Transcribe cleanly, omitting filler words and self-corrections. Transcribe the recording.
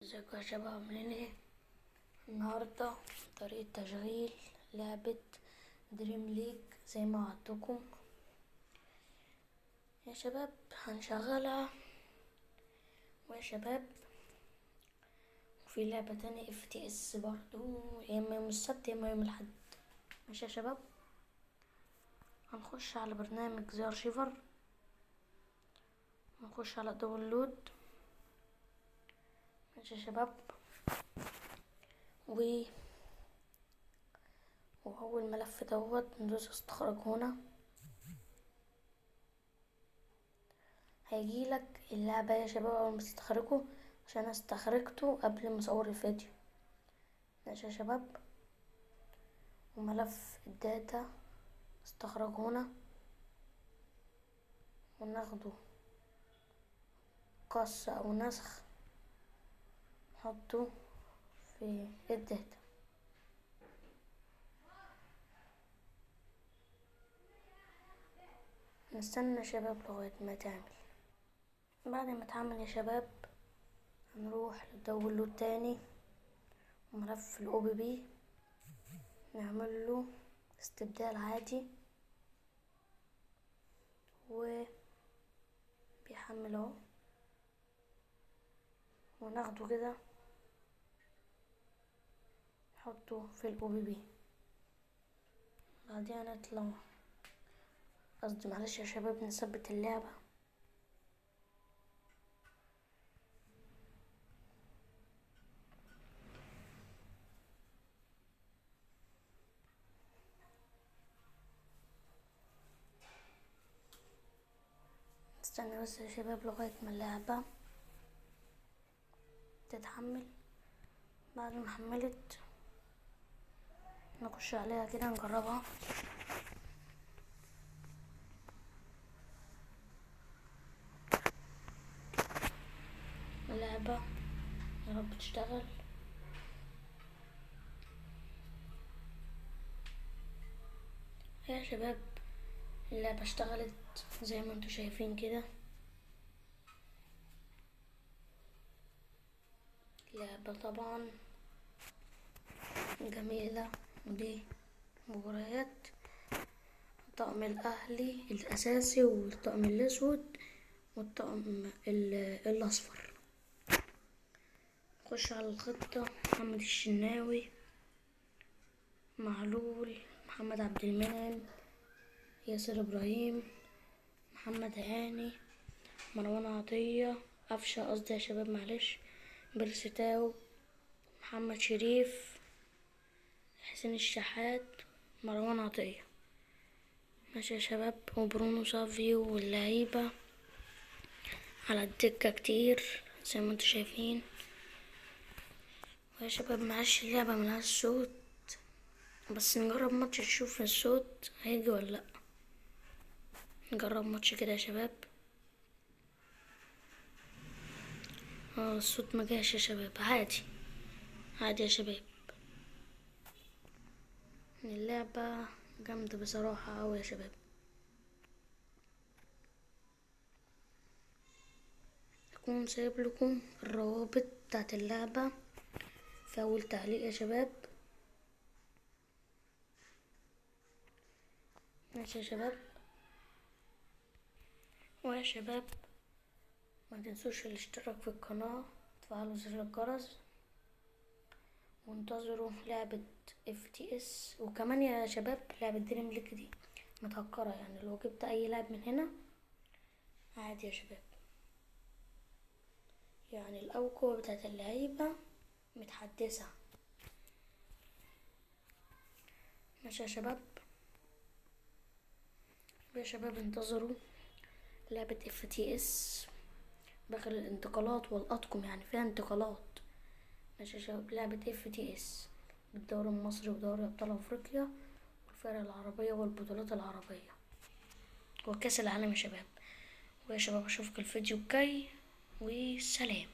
ازيكم يا شباب، عاملين ايه؟ النهاردة طريقة تشغيل لعبة دريم ليج زي ما وعدتكم يا شباب. هنشغلها ويا شباب، وفي لعبة تانية FPS برضو، يا اما يوم السبت يا اما يوم الأحد. ماشي يا شباب، هنخش على برنامج زي ارشيفر، هنخش على داونلود. ماشي يا شباب، وهو الملف ندوس استخرج هنا. هيجيلك اللعبة يا شباب اول ما تستخرجه، عشان استخرجته قبل ما اصور الفيديو. ماشي يا شباب، وملف الداتا استخرج هنا، وناخده قص او نسخ نحطه في الداتا. نستنى يا شباب لغاية ما تعمل. بعد ما تعمل يا شباب، هنروح للداونلود تاني، وملف الاو بي بي نعمل له استبدال عادي، وبيحمل اهو، وناخده كده نحطه في الاو بي بي. بعدين نطلع، قصدي معلش يا شباب، نثبت اللعبة. استنى بس يا شباب لغاية ما اللعبة تتحمل. بعد ما حملت نخش عليها كده نجربها. اللعبة يا رب تشتغل. يا شباب اللعبة اشتغلت زي ما انتوا شايفين كده. لعبة طبعا جميلة، ودي مباريات الطقم الأهلي الأساسي والطقم الأسود والطقم الأصفر. نخش على الخطة: محمد الشناوي، معلول، محمد عبد المنعم، ياسر إبراهيم، محمد هاني، مروان عطية، قفشة قصدي يا شباب معلش، بيرستاو، محمد شريف، حسين الشحات، مروان عطية. ماشي يا شباب، وبرونو سافيو واللعيبة على الدكة كتير زي ما انتوا شايفين. ويا شباب معلش اللعبة ملهاش صوت، بس نجرب ماتش نشوف الصوت هيجي ولا لأ. نجرب ماتش كده يا شباب. الصوت مجاش يا شباب، عادي عادي يا شباب. اللعبة جامدة بصراحة أوي يا شباب. هكون سايب لكم الروابط بتاعت اللعبة في أول تعليق يا شباب. ماشي يا شباب، ويا شباب ما تنسوش الاشتراك في القناة، تفعلوا زر الجرس، وانتظروا لعبة FPS. وكمان يا شباب لعبة دريم ليج دي متهكرة، يعني لو جبت أي لاعب من هنا عادي يا شباب، يعني الأوقوة بتاعت اللعيبة متحدثة. ماشي يا شباب، يا شباب انتظروا لعبة FPS باخر الانتقالات والأطقم، يعني فيها انتقالات. ماشي يا شباب، لعبة FPS بالدوري المصري ودوري أبطال أفريقيا والفرق العربية والبطولات العربية وكأس العالم يا شباب. ويا شباب أشوفك الفيديو الجاي، وسلام.